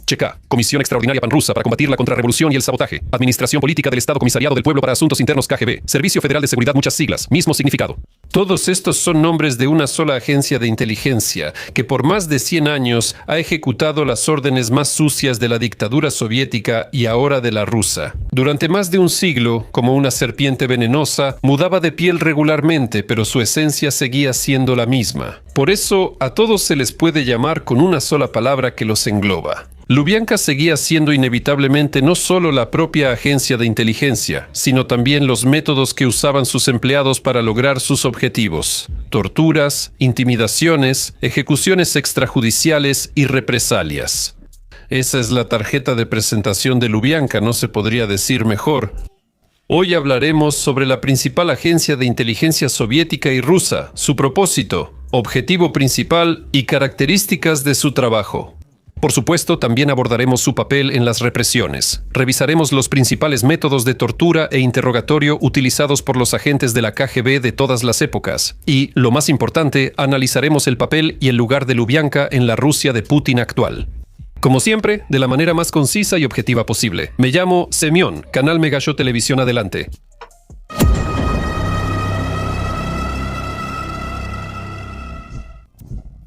CHK, Comisión Extraordinaria Panrusa para combatir la contrarrevolución y el sabotaje. Administración Política del Estado Comisariado del Pueblo para Asuntos Internos KGB. Servicio Federal de Seguridad, muchas siglas, mismo significado. Todos estos son nombres de una sola agencia de inteligencia que por más de 100 años ha ejecutado las órdenes más sucias de la dictadura soviética y ahora de la rusa. Durante más de un siglo, como una serpiente venenosa, mudaba de piel regularmente, pero su esencia seguía siendo la misma. Por eso, a todos se les puede llamar con una sola palabra que los engloba. Lubianka seguía siendo inevitablemente no solo la propia agencia de inteligencia, sino también los métodos que usaban sus empleados para lograr sus objetivos: torturas, intimidaciones, ejecuciones extrajudiciales y represalias. Esa es la tarjeta de presentación de Lubianka, no se podría decir mejor. Hoy hablaremos sobre la principal agencia de inteligencia soviética y rusa, su propósito, objetivo principal y características de su trabajo. Por supuesto, también abordaremos su papel en las represiones. Revisaremos los principales métodos de tortura e interrogatorio utilizados por los agentes de la KGB de todas las épocas. Y, lo más importante, analizaremos el papel y el lugar de Lubianka en la Rusia de Putin actual. Como siempre, de la manera más concisa y objetiva posible. Me llamo Semyon, Canal Megashow Televisión Adelante.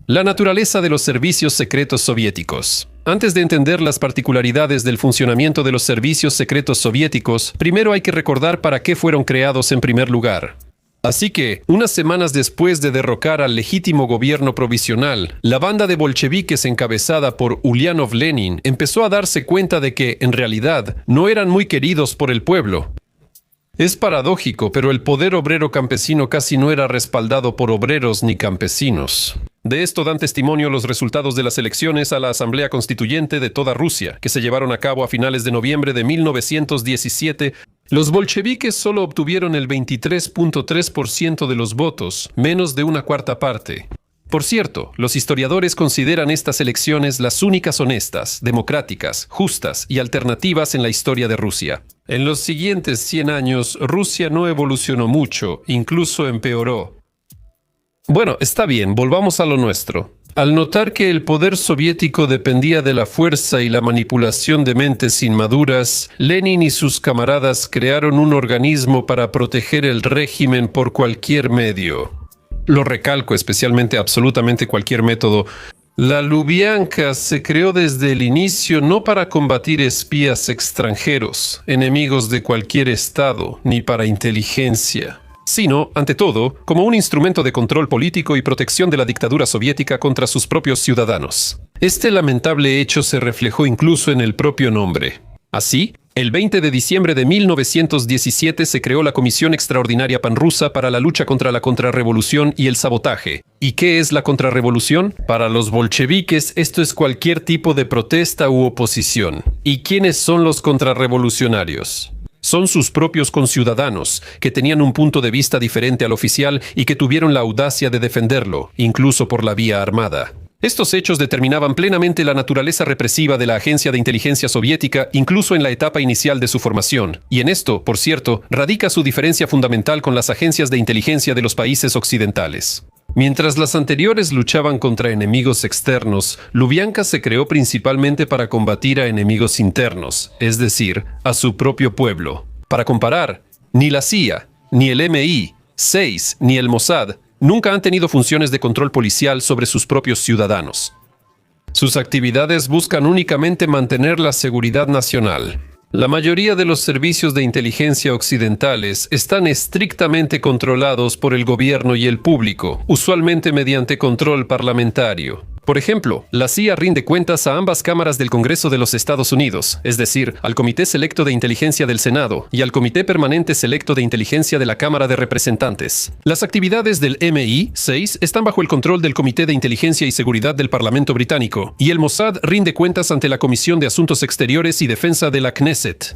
La naturaleza de los servicios secretos soviéticos. Antes de entender las particularidades del funcionamiento de los servicios secretos soviéticos, primero hay que recordar para qué fueron creados en primer lugar. Así que, unas semanas después de derrocar al legítimo gobierno provisional, la banda de bolcheviques encabezada por Ulyanov Lenin empezó a darse cuenta de que, en realidad, no eran muy queridos por el pueblo. Es paradójico, pero el poder obrero campesino casi no era respaldado por obreros ni campesinos. De esto dan testimonio los resultados de las elecciones a la Asamblea Constituyente de toda Rusia, que se llevaron a cabo a finales de noviembre de 1917. Los bolcheviques solo obtuvieron el 23.3% de los votos, menos de una cuarta parte. Por cierto, los historiadores consideran estas elecciones las únicas honestas, democráticas, justas y alternativas en la historia de Rusia. En los siguientes 100 años, Rusia no evolucionó mucho, incluso empeoró. Bueno, está bien, volvamos a lo nuestro. Al notar que el poder soviético dependía de la fuerza y la manipulación de mentes inmaduras, Lenin y sus camaradas crearon un organismo para proteger el régimen por cualquier medio. Lo recalco, especialmente absolutamente cualquier método. La Lubianka se creó desde el inicio no para combatir espías extranjeros, enemigos de cualquier estado, ni para inteligencia, sino, ante todo, como un instrumento de control político y protección de la dictadura soviética contra sus propios ciudadanos. Este lamentable hecho se reflejó incluso en el propio nombre. Así, el 20 de diciembre de 1917 se creó la Comisión Extraordinaria Panrusa para la lucha contra la contrarrevolución y el sabotaje. ¿Y qué es la contrarrevolución? Para los bolcheviques, esto es cualquier tipo de protesta u oposición. ¿Y quiénes son los contrarrevolucionarios? Son sus propios conciudadanos, que tenían un punto de vista diferente al oficial y que tuvieron la audacia de defenderlo, incluso por la vía armada. Estos hechos determinaban plenamente la naturaleza represiva de la agencia de inteligencia soviética, incluso en la etapa inicial de su formación. Y en esto, por cierto, radica su diferencia fundamental con las agencias de inteligencia de los países occidentales. Mientras las anteriores luchaban contra enemigos externos, Lubianka se creó principalmente para combatir a enemigos internos, es decir, a su propio pueblo. Para comparar, ni la CIA, ni el MI6, ni el Mossad nunca han tenido funciones de control policial sobre sus propios ciudadanos. Sus actividades buscan únicamente mantener la seguridad nacional. La mayoría de los servicios de inteligencia occidentales están estrictamente controlados por el gobierno y el público, usualmente mediante control parlamentario. Por ejemplo, la CIA rinde cuentas a ambas cámaras del Congreso de los Estados Unidos, es decir, al Comité Selecto de Inteligencia del Senado y al Comité Permanente Selecto de Inteligencia de la Cámara de Representantes. Las actividades del MI6 están bajo el control del Comité de Inteligencia y Seguridad del Parlamento Británico, y el Mossad rinde cuentas ante la Comisión de Asuntos Exteriores y Defensa de la Knesset.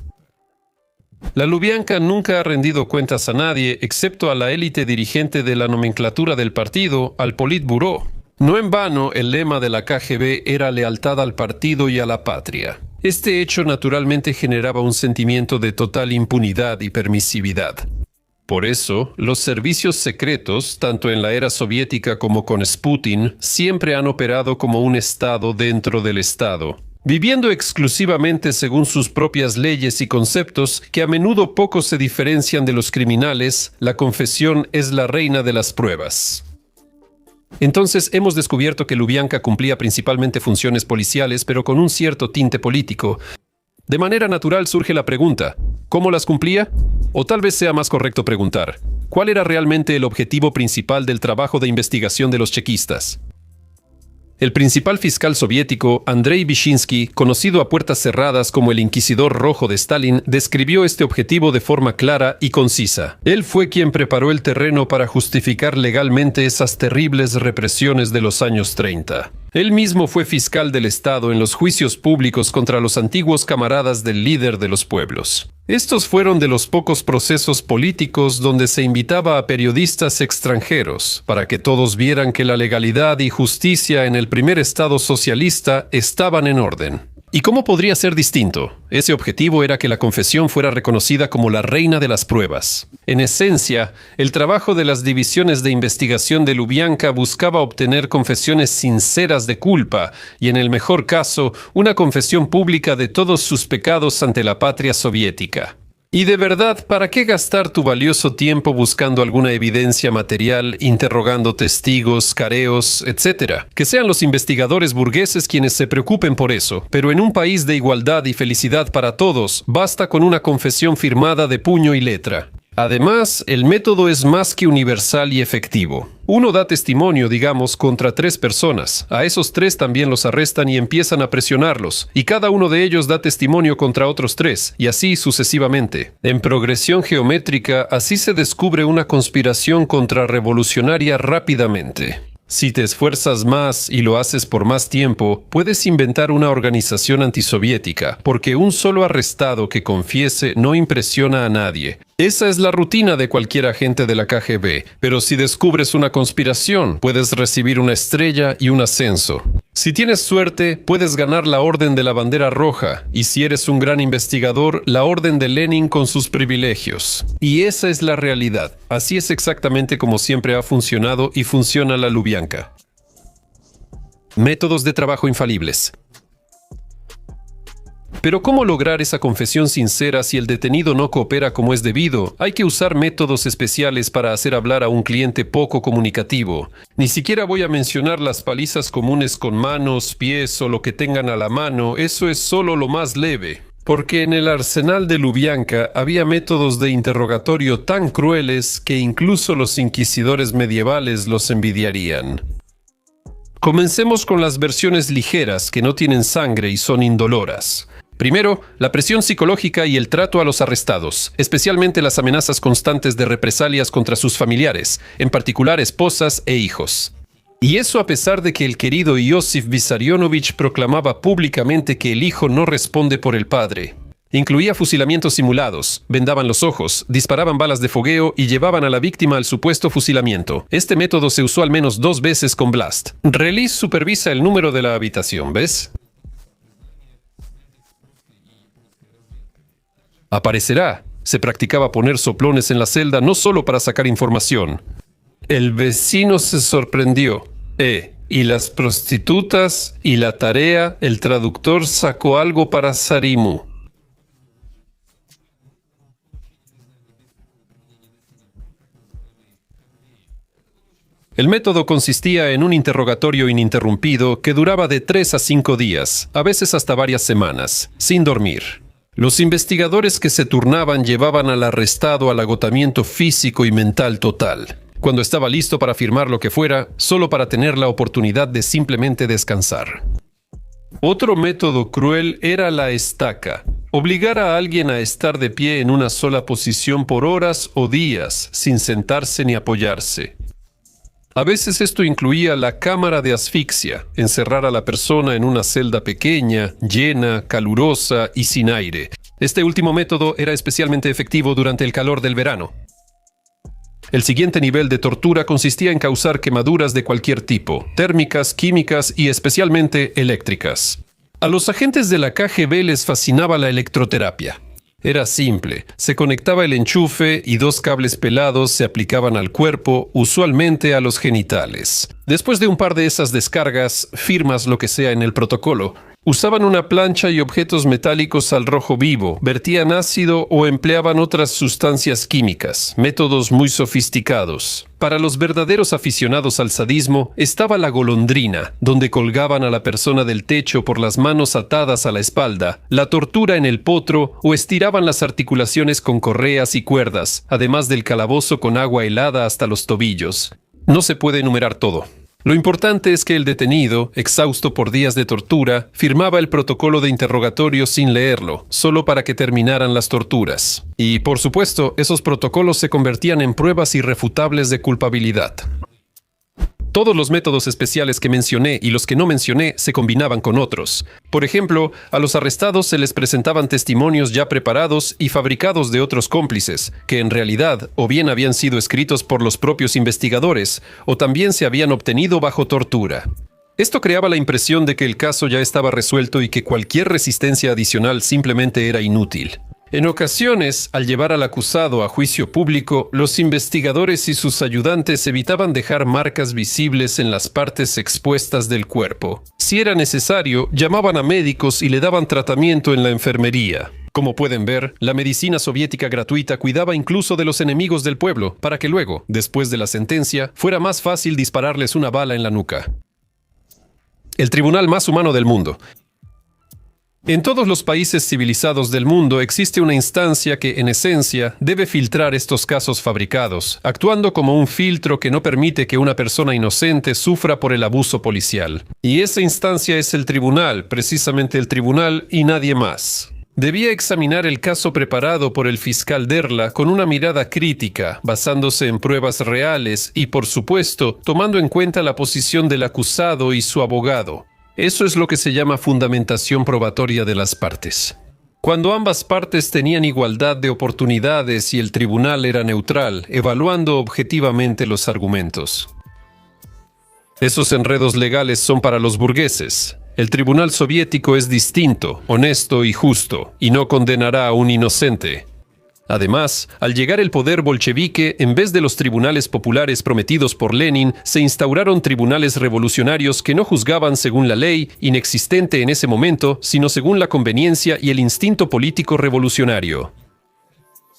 La Lubianka nunca ha rendido cuentas a nadie, excepto a la élite dirigente de la nomenclatura del partido, al Politburó. No en vano, el lema de la KGB era lealtad al partido y a la patria. Este hecho naturalmente generaba un sentimiento de total impunidad y permisividad. Por eso, los servicios secretos, tanto en la era soviética como con Putin, siempre han operado como un Estado dentro del Estado. Viviendo exclusivamente según sus propias leyes y conceptos, que a menudo poco se diferencian de los criminales, la confesión es la reina de las pruebas. Entonces hemos descubierto que Lubyanka cumplía principalmente funciones policiales, pero con un cierto tinte político. De manera natural surge la pregunta, ¿cómo las cumplía? O tal vez sea más correcto preguntar, ¿cuál era realmente el objetivo principal del trabajo de investigación de los chequistas? El principal fiscal soviético, Andrei Vyshinsky, conocido a puertas cerradas como el Inquisidor Rojo de Stalin, describió este objetivo de forma clara y concisa. Él fue quien preparó el terreno para justificar legalmente esas terribles represiones de los años 30. Él mismo fue fiscal del Estado en los juicios públicos contra los antiguos camaradas del líder de los pueblos. Estos fueron de los pocos procesos políticos donde se invitaba a periodistas extranjeros para que todos vieran que la legalidad y justicia en el primer Estado socialista estaban en orden. ¿Y cómo podría ser distinto? Ese objetivo era que la confesión fuera reconocida como la reina de las pruebas. En esencia, el trabajo de las divisiones de investigación de Lubyanka buscaba obtener confesiones sinceras de culpa y, en el mejor caso, una confesión pública de todos sus pecados ante la patria soviética. Y de verdad, ¿para qué gastar tu valioso tiempo buscando alguna evidencia material, interrogando testigos, careos, etcétera? Que sean los investigadores burgueses quienes se preocupen por eso, pero en un país de igualdad y felicidad para todos, basta con una confesión firmada de puño y letra. Además, el método es más que universal y efectivo. Uno da testimonio, digamos, contra 3 personas. A esos 3 también los arrestan y empiezan a presionarlos. Y cada uno de ellos da testimonio contra otros 3, y así sucesivamente. En progresión geométrica, así se descubre una conspiración contrarrevolucionaria rápidamente. Si te esfuerzas más y lo haces por más tiempo, puedes inventar una organización antisoviética, porque un solo arrestado que confiese no impresiona a nadie. Esa es la rutina de cualquier agente de la KGB, pero si descubres una conspiración, puedes recibir una estrella y un ascenso. Si tienes suerte, puedes ganar la Orden de la Bandera Roja, y si eres un gran investigador, la Orden de Lenin con sus privilegios. Y esa es la realidad. Así es exactamente como siempre ha funcionado y funciona la Lubyanka. Métodos de trabajo infalibles. Pero ¿cómo lograr esa confesión sincera si el detenido no coopera como es debido? Hay que usar métodos especiales para hacer hablar a un cliente poco comunicativo. Ni siquiera voy a mencionar las palizas comunes con manos, pies o lo que tengan a la mano, eso es solo lo más leve. Porque en el arsenal de Lubyanka había métodos de interrogatorio tan crueles que incluso los inquisidores medievales los envidiarían. Comencemos con las versiones ligeras que no tienen sangre y son indoloras. Primero, la presión psicológica y el trato a los arrestados, especialmente las amenazas constantes de represalias contra sus familiares, en particular esposas e hijos. Y eso a pesar de que el querido Iosif Vissarionovich proclamaba públicamente que el hijo no responde por el padre. Incluía fusilamientos simulados, vendaban los ojos, disparaban balas de fogueo y llevaban a la víctima al supuesto fusilamiento. Este método se usó al menos 2 veces con Blast. Release supervisa el número de la habitación, ¿ves? Aparecerá. Se practicaba poner soplones en la celda no solo para sacar información. El vecino se sorprendió. Y las prostitutas y la tarea, el traductor sacó algo para Sarimu. El método consistía en un interrogatorio ininterrumpido que duraba de 3 a 5 días, a veces hasta varias semanas, sin dormir. Los investigadores que se turnaban llevaban al arrestado al agotamiento físico y mental total. Cuando estaba listo para afirmar lo que fuera, solo para tener la oportunidad de simplemente descansar. Otro método cruel era la estaca. Obligar a alguien a estar de pie en una sola posición por horas o días, sin sentarse ni apoyarse. A veces esto incluía la cámara de asfixia, encerrar a la persona en una celda pequeña, llena, calurosa y sin aire. Este último método era especialmente efectivo durante el calor del verano. El siguiente nivel de tortura consistía en causar quemaduras de cualquier tipo, térmicas, químicas y especialmente eléctricas. A los agentes de la KGB les fascinaba la electroterapia. Era simple, se conectaba el enchufe y 2 cables pelados se aplicaban al cuerpo, usualmente a los genitales. Después de un par de esas descargas, firmas lo que sea en el protocolo. Usaban una plancha y objetos metálicos al rojo vivo, vertían ácido o empleaban otras sustancias químicas, métodos muy sofisticados. Para los verdaderos aficionados al sadismo estaba la golondrina, donde colgaban a la persona del techo por las manos atadas a la espalda, la tortura en el potro o estiraban las articulaciones con correas y cuerdas, además del calabozo con agua helada hasta los tobillos. No se puede enumerar todo. Lo importante es que el detenido, exhausto por días de tortura, firmaba el protocolo de interrogatorio sin leerlo, solo para que terminaran las torturas. Y, por supuesto, esos protocolos se convertían en pruebas irrefutables de culpabilidad. Todos los métodos especiales que mencioné y los que no mencioné se combinaban con otros. Por ejemplo, a los arrestados se les presentaban testimonios ya preparados y fabricados de otros cómplices, que en realidad o bien habían sido escritos por los propios investigadores, o también se habían obtenido bajo tortura. Esto creaba la impresión de que el caso ya estaba resuelto y que cualquier resistencia adicional simplemente era inútil. En ocasiones, al llevar al acusado a juicio público, los investigadores y sus ayudantes evitaban dejar marcas visibles en las partes expuestas del cuerpo. Si era necesario, llamaban a médicos y le daban tratamiento en la enfermería. Como pueden ver, la medicina soviética gratuita cuidaba incluso de los enemigos del pueblo, para que luego, después de la sentencia, fuera más fácil dispararles una bala en la nuca. El tribunal más humano del mundo. En todos los países civilizados del mundo existe una instancia que, en esencia, debe filtrar estos casos fabricados, actuando como un filtro que no permite que una persona inocente sufra por el abuso policial. Y esa instancia es el tribunal, precisamente el tribunal y nadie más. Debía examinar el caso preparado por el fiscal Derla con una mirada crítica, basándose en pruebas reales y, por supuesto, tomando en cuenta la posición del acusado y su abogado. Eso es lo que se llama fundamentación probatoria de las partes. Cuando ambas partes tenían igualdad de oportunidades y el tribunal era neutral, evaluando objetivamente los argumentos. Esos enredos legales son para los burgueses. El tribunal soviético es distinto, honesto y justo, y no condenará a un inocente. Además, al llegar el poder bolchevique, en vez de los tribunales populares prometidos por Lenin, se instauraron tribunales revolucionarios que no juzgaban según la ley, inexistente en ese momento, sino según la conveniencia y el instinto político revolucionario.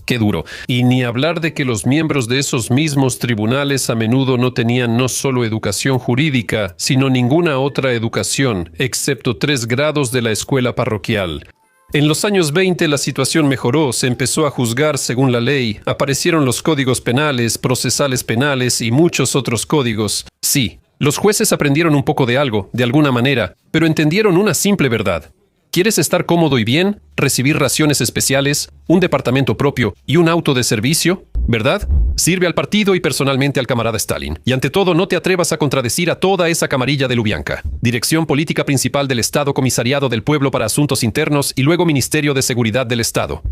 ¡Qué duro! Y ni hablar de que los miembros de esos mismos tribunales a menudo no tenían no solo educación jurídica, sino ninguna otra educación, excepto 3 grados de la escuela parroquial. En los años 20 la situación mejoró, se empezó a juzgar según la ley, aparecieron los códigos penales, procesales penales y muchos otros códigos. Sí, los jueces aprendieron un poco de algo, de alguna manera, pero entendieron una simple verdad. ¿Quieres estar cómodo y bien? ¿Recibir raciones especiales? ¿Un departamento propio y un auto de servicio? ¿Verdad? Sirve al partido y personalmente al camarada Stalin. Y ante todo, no te atrevas a contradecir a toda esa camarilla de Lubianka. Dirección Política Principal del Estado, Comisariado del Pueblo para Asuntos Internos y luego Ministerio de Seguridad del Estado.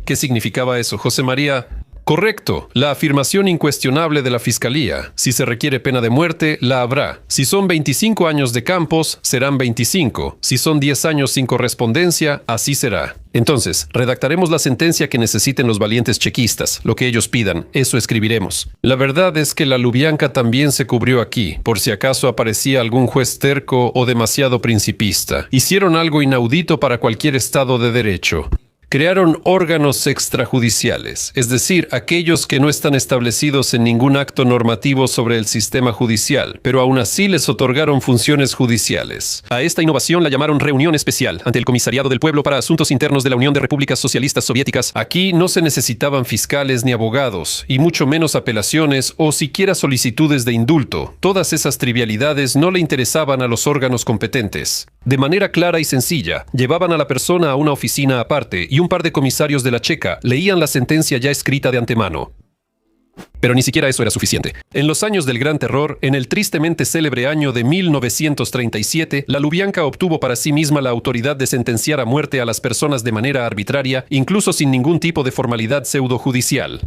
¿Qué significaba eso, José María? Correcto, la afirmación incuestionable de la Fiscalía. Si se requiere pena de muerte, la habrá. Si son 25 años de campos, serán 25. Si son 10 años sin correspondencia, así será. Entonces, redactaremos la sentencia que necesiten los valientes chequistas, lo que ellos pidan, eso escribiremos. La verdad es que la Lubianka también se cubrió aquí, por si acaso aparecía algún juez terco o demasiado principista. Hicieron algo inaudito para cualquier Estado de Derecho. Crearon órganos extrajudiciales, es decir, aquellos que no están establecidos en ningún acto normativo sobre el sistema judicial, pero aún así les otorgaron funciones judiciales. A esta innovación la llamaron Reunión Especial ante el Comisariado del Pueblo para Asuntos Internos de la Unión de Repúblicas Socialistas Soviéticas. Aquí no se necesitaban fiscales ni abogados, y mucho menos apelaciones o siquiera solicitudes de indulto. Todas esas trivialidades no le interesaban a los órganos competentes. De manera clara y sencilla, llevaban a la persona a una oficina aparte y un par de comisarios de la Checa leían la sentencia ya escrita de antemano. Pero ni siquiera eso era suficiente. En los años del Gran Terror, en el tristemente célebre año de 1937, la Lubianka obtuvo para sí misma la autoridad de sentenciar a muerte a las personas de manera arbitraria, incluso sin ningún tipo de formalidad pseudojudicial.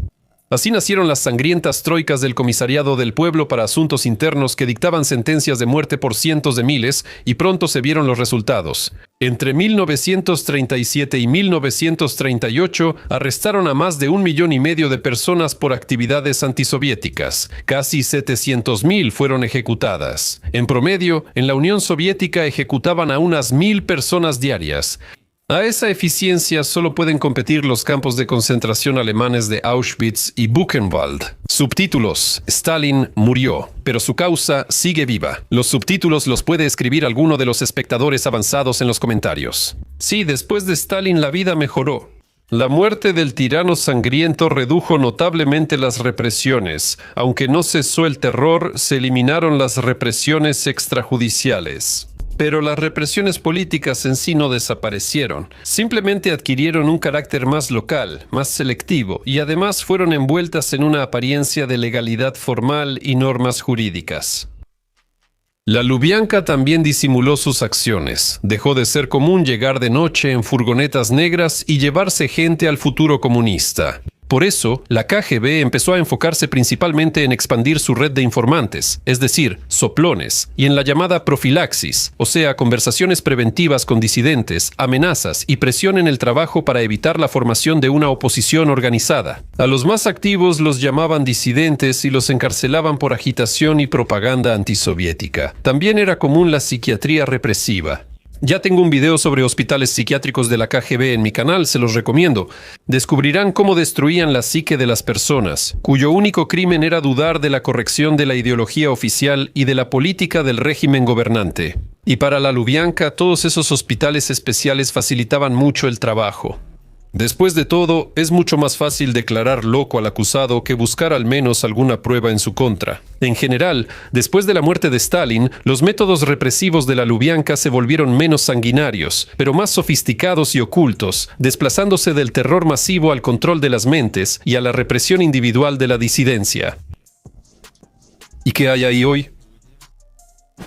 Así nacieron las sangrientas troicas del Comisariado del Pueblo para Asuntos Internos que dictaban sentencias de muerte por cientos de miles, y pronto se vieron los resultados. Entre 1937 y 1938 arrestaron a más de 1,5 millones de personas por actividades antisoviéticas. Casi 700,000 fueron ejecutadas. En promedio, en la Unión Soviética ejecutaban a unas 1,000 personas diarias. A esa eficiencia solo pueden competir los campos de concentración alemanes de Auschwitz y Buchenwald. Subtítulos: Stalin murió, pero su causa sigue viva. Los subtítulos los puede escribir alguno de los espectadores avanzados en los comentarios. Sí, después de Stalin la vida mejoró. La muerte del tirano sangriento redujo notablemente las represiones. Aunque no cesó el terror, se eliminaron las represiones extrajudiciales. Pero las represiones políticas en sí no desaparecieron, simplemente adquirieron un carácter más local, más selectivo, y además fueron envueltas en una apariencia de legalidad formal y normas jurídicas. La Lubyanka también disimuló sus acciones. Dejó de ser común llegar de noche en furgonetas negras y llevarse gente al futuro comunista. Por eso, la KGB empezó a enfocarse principalmente en expandir su red de informantes, es decir, soplones, y en la llamada profilaxis, o sea, conversaciones preventivas con disidentes, amenazas y presión en el trabajo para evitar la formación de una oposición organizada. A los más activos los llamaban disidentes y los encarcelaban por agitación y propaganda antisoviética. También era común la psiquiatría represiva. Ya tengo un video sobre hospitales psiquiátricos de la KGB en mi canal, se los recomiendo. Descubrirán cómo destruían la psique de las personas, cuyo único crimen era dudar de la corrección de la ideología oficial y de la política del régimen gobernante. Y para la Lubyanka, todos esos hospitales especiales facilitaban mucho el trabajo. Después de todo, es mucho más fácil declarar loco al acusado que buscar al menos alguna prueba en su contra. En general, después de la muerte de Stalin, los métodos represivos de la Lubyanka se volvieron menos sanguinarios, pero más sofisticados y ocultos, desplazándose del terror masivo al control de las mentes y a la represión individual de la disidencia. ¿Y qué hay ahí hoy?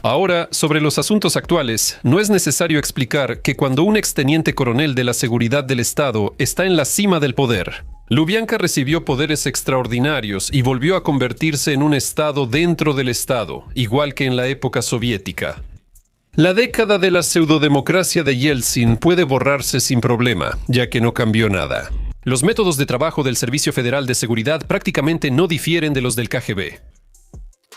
Ahora, sobre los asuntos actuales, no es necesario explicar que cuando un exteniente coronel de la seguridad del Estado está en la cima del poder, Lubyanka recibió poderes extraordinarios y volvió a convertirse en un Estado dentro del Estado, igual que en la época soviética. La década de la pseudodemocracia de Yeltsin puede borrarse sin problema, ya que no cambió nada. Los métodos de trabajo del Servicio Federal de Seguridad prácticamente no difieren de los del KGB.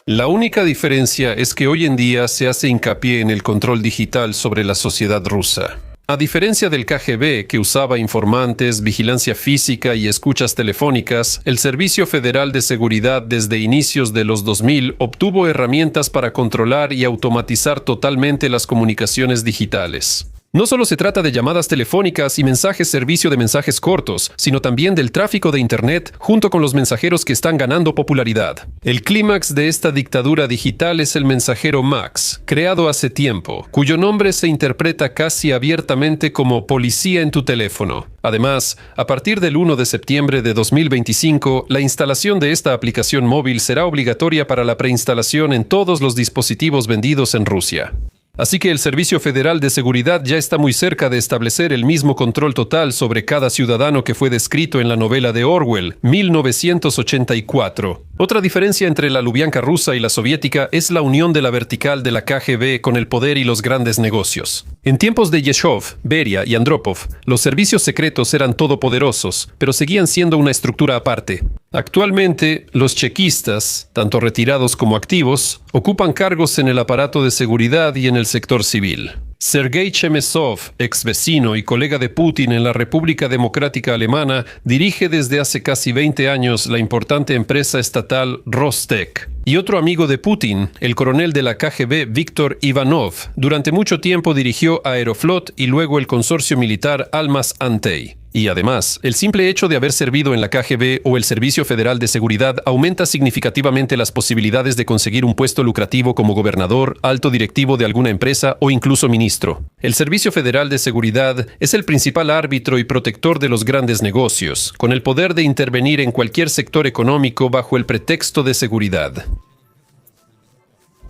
La única diferencia es que hoy en día se hace hincapié en el control digital sobre la sociedad rusa. A diferencia del KGB, que usaba informantes, vigilancia física y escuchas telefónicas, el Servicio Federal de Seguridad desde inicios de los 2000 obtuvo herramientas para controlar y automatizar totalmente las comunicaciones digitales. No solo se trata de llamadas telefónicas y servicio de mensajes cortos, sino también del tráfico de Internet junto con los mensajeros que están ganando popularidad. El clímax de esta dictadura digital es el mensajero Max, creado hace tiempo, cuyo nombre se interpreta casi abiertamente como policía en tu teléfono. Además, a partir del 1 de septiembre de 2025, la instalación de esta aplicación móvil será obligatoria para la preinstalación en todos los dispositivos vendidos en Rusia. Así que el Servicio Federal de Seguridad ya está muy cerca de establecer el mismo control total sobre cada ciudadano que fue descrito en la novela de Orwell, 1984. Otra diferencia entre la Lubyanka rusa y la soviética es la unión de la vertical de la KGB con el poder y los grandes negocios. En tiempos de Yeshov, Beria y Andropov, los servicios secretos eran todopoderosos, pero seguían siendo una estructura aparte. Actualmente, los chequistas, tanto retirados como activos, ocupan cargos en el aparato de seguridad y en el sector civil. Sergei Chemezov, ex vecino y colega de Putin en la República Democrática Alemana, dirige desde hace casi 20 años la importante empresa estatal Rostec. Y otro amigo de Putin, el coronel de la KGB Viktor Ivanov, durante mucho tiempo dirigió Aeroflot y luego el consorcio militar Almaz-Antey. Y además, el simple hecho de haber servido en la KGB o el Servicio Federal de Seguridad aumenta significativamente las posibilidades de conseguir un puesto lucrativo como gobernador, alto directivo de alguna empresa o incluso ministro. El Servicio Federal de Seguridad es el principal árbitro y protector de los grandes negocios, con el poder de intervenir en cualquier sector económico bajo el pretexto de seguridad.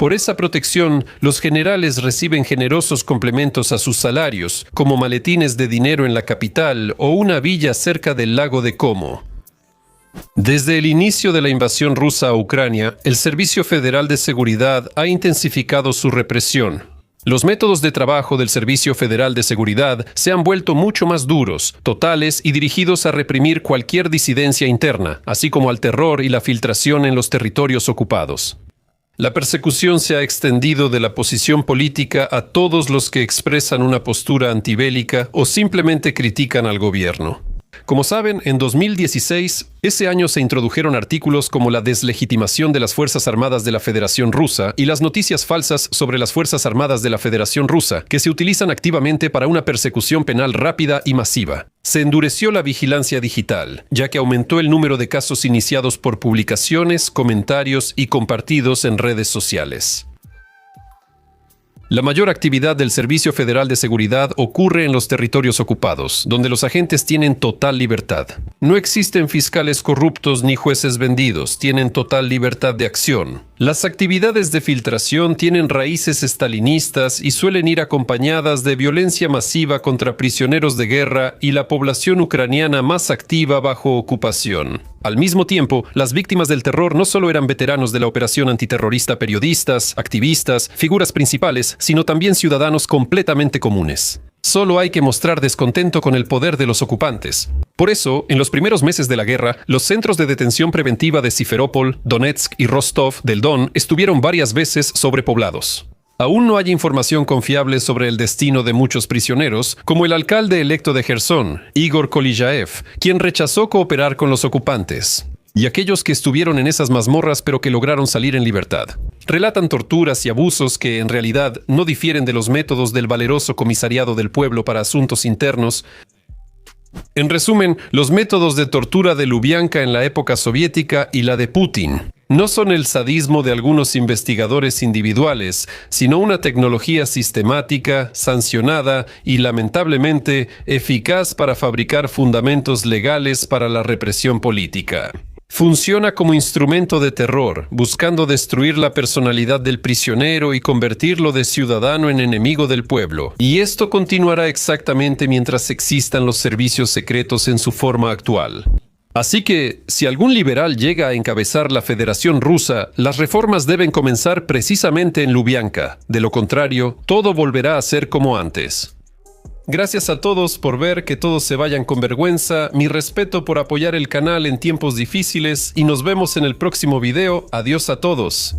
Por esa protección, los generales reciben generosos complementos a sus salarios, como maletines de dinero en la capital o una villa cerca del lago de Como. Desde el inicio de la invasión rusa a Ucrania, el Servicio Federal de Seguridad ha intensificado su represión. Los métodos de trabajo del Servicio Federal de Seguridad se han vuelto mucho más duros, totales y dirigidos a reprimir cualquier disidencia interna, así como al terror y la filtración en los territorios ocupados. La persecución se ha extendido de la posición política a todos los que expresan una postura antibélica o simplemente critican al gobierno. Como saben, en 2016, ese año se introdujeron artículos como la deslegitimación de las Fuerzas Armadas de la Federación Rusa y las noticias falsas sobre las Fuerzas Armadas de la Federación Rusa, que se utilizan activamente para una persecución penal rápida y masiva. Se endureció la vigilancia digital, ya que aumentó el número de casos iniciados por publicaciones, comentarios y compartidos en redes sociales. La mayor actividad del Servicio Federal de Seguridad ocurre en los territorios ocupados, donde los agentes tienen total libertad. No existen fiscales corruptos ni jueces vendidos, tienen total libertad de acción. Las actividades de filtración tienen raíces estalinistas y suelen ir acompañadas de violencia masiva contra prisioneros de guerra y la población ucraniana más activa bajo ocupación. Al mismo tiempo, las víctimas del terror no solo eran veteranos de la operación antiterrorista, periodistas, activistas, figuras principales, sino también ciudadanos completamente comunes. Solo hay que mostrar descontento con el poder de los ocupantes. Por eso, en los primeros meses de la guerra, los centros de detención preventiva de Simferópol, Donetsk y Rostov del Don estuvieron varias veces sobrepoblados. Aún no hay información confiable sobre el destino de muchos prisioneros, como el alcalde electo de Jersón, Igor Kolijaev, quien rechazó cooperar con los ocupantes, y aquellos que estuvieron en esas mazmorras pero que lograron salir en libertad. Relatan torturas y abusos que, en realidad, no difieren de los métodos del valeroso Comisariado del Pueblo para Asuntos Internos. En resumen, los métodos de tortura de Lubianka en la época soviética y la de Putin no son el sadismo de algunos investigadores individuales, sino una tecnología sistemática, sancionada y, lamentablemente, eficaz para fabricar fundamentos legales para la represión política. Funciona como instrumento de terror, buscando destruir la personalidad del prisionero y convertirlo de ciudadano en enemigo del pueblo. Y esto continuará exactamente mientras existan los servicios secretos en su forma actual. Así que, si algún liberal llega a encabezar la Federación Rusa, las reformas deben comenzar precisamente en Lubianka. De lo contrario, todo volverá a ser como antes. Gracias a todos por ver, que todos se vayan con vergüenza, mi respeto por apoyar el canal en tiempos difíciles y nos vemos en el próximo video. Adiós a todos.